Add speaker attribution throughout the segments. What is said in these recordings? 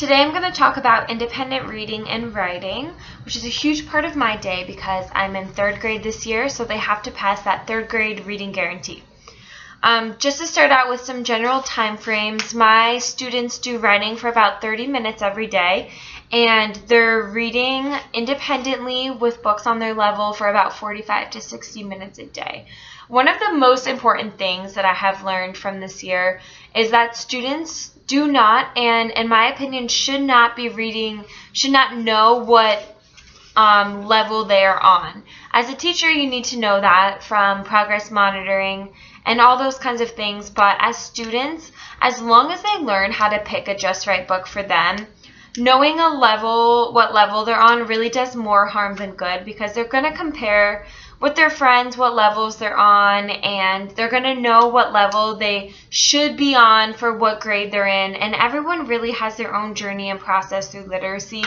Speaker 1: Today I'm going to talk about independent reading and writing, which is a huge part of my day because I'm in 3rd grade this year, so they have to pass that 3rd grade reading guarantee. Just to start out with some general time frames, my students do writing for about 30 minutes every day, and they're reading independently with books on their level for about 45 to 60 minutes a day. One of the most important things that I have learned from this year is that students do not, and in my opinion, should not know what level they are on. As a teacher, you need to know that from progress monitoring and all those kinds of things, but as students, as long as they learn how to pick a just right book for them, knowing what level they're on really does more harm than good, because they're going to compare with their friends what levels they're on, and they're going to know what level they should be on for what grade they're in, and everyone really has their own journey and process through literacy,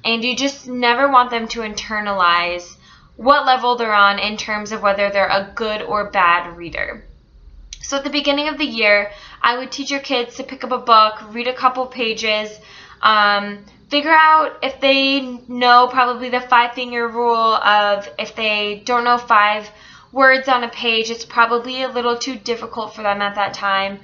Speaker 1: and you just never want them to internalize what level they're on in terms of whether they're a good or bad reader. So at the beginning of the year, I would teach your kids to pick up a book, read a couple pages, figure out if they know probably the 5-finger rule of if they don't know 5 words on a page, it's probably a little too difficult for them at that time.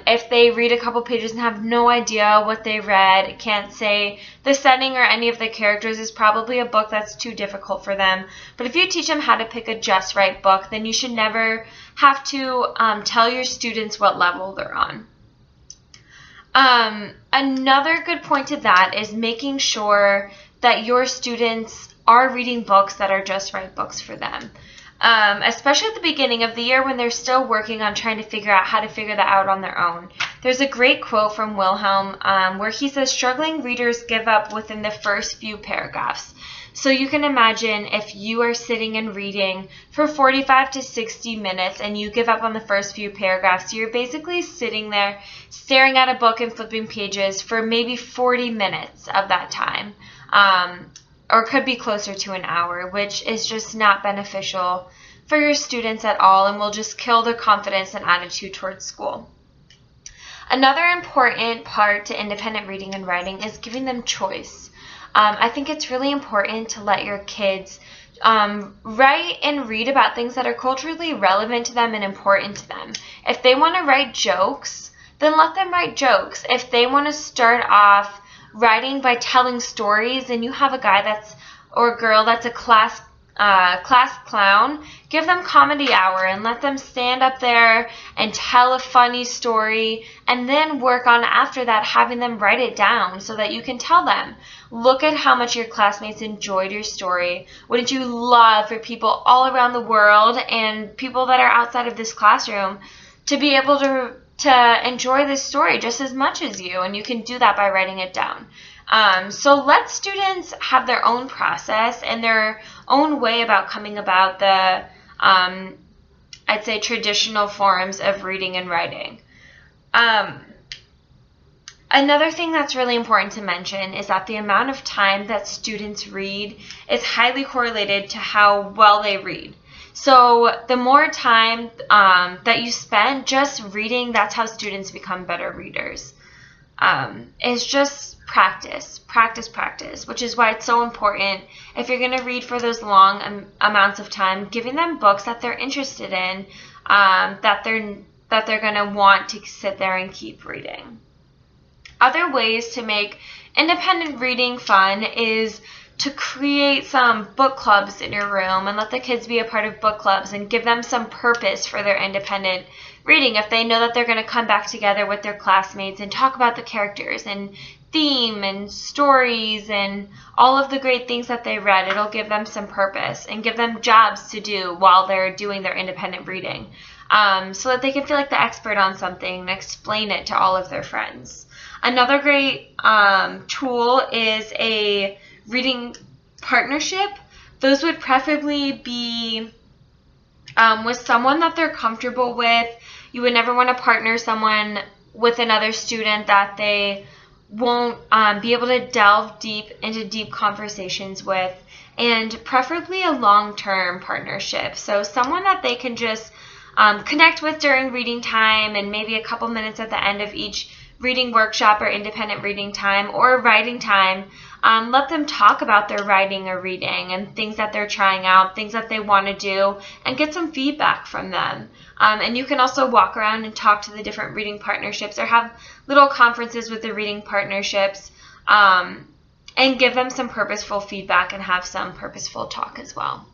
Speaker 1: If they read a couple pages and have no idea what they read, can't say the setting or any of the characters, is probably a book that's too difficult for them. But if you teach them how to pick a just right book, then you should never have to tell your students what level they're on. Another good point to that is making sure that your students are reading books that are just right books for them. Especially at the beginning of the year when they're still working on trying to figure out how to figure that out on their own. There's a great quote from Wilhelm where he says, "Struggling readers give up within the first few paragraphs." So you can imagine if you are sitting and reading for 45 to 60 minutes and you give up on the first few paragraphs, you're basically sitting there staring at a book and flipping pages for maybe 40 minutes of that time. Or could be closer to an hour, which is just not beneficial for your students at all and will just kill their confidence and attitude towards school. Another important part to independent reading and writing is giving them choice. I think it's really important to let your kids write and read about things that are culturally relevant to them and important to them. If they want to write jokes, then let them write jokes. If they want to start off writing by telling stories and you have a guy or girl that's a class clown, give them comedy hour and let them stand up there and tell a funny story, and then work on after that having them write it down so that you can tell them, look at how much your classmates enjoyed your story. Wouldn't you love for people all around the world and people that are outside of this classroom to be able to enjoy this story just as much as you? And you can do that by writing it down. So let students have their own process and their own way about coming about the, I'd say, traditional forms of reading and writing. Another thing that's really important to mention is that the amount of time that students read is highly correlated to how well they read. So the more time that you spend just reading, that's how students become better readers. It's just practice, which is why it's so important, if you're going to read for those long amounts of time, giving them books that they're interested in, that they're going to want to sit there and keep reading. Other ways to make independent reading fun is to create some book clubs in your room and let the kids be a part of book clubs and give them some purpose for their independent reading. If they know that they're going to come back together with their classmates and talk about the characters and theme and stories and all of the great things that they read, it'll give them some purpose and give them jobs to do while they're doing their independent reading, so that they can feel like the expert on something and explain it to all of their friends. Another great tool is a reading partnership. Those would preferably be with someone that they're comfortable with. You would never want to partner someone with another student that they won't be able to delve deep into deep conversations with, and preferably a long-term partnership. So someone that they can just connect with during reading time and maybe a couple minutes at the end of each reading workshop or independent reading time or writing time, let them talk about their writing or reading and things that they're trying out, things that they want to do, and get some feedback from them. And you can also walk around and talk to the different reading partnerships or have little conferences with the reading partnerships, and give them some purposeful feedback and have some purposeful talk as well.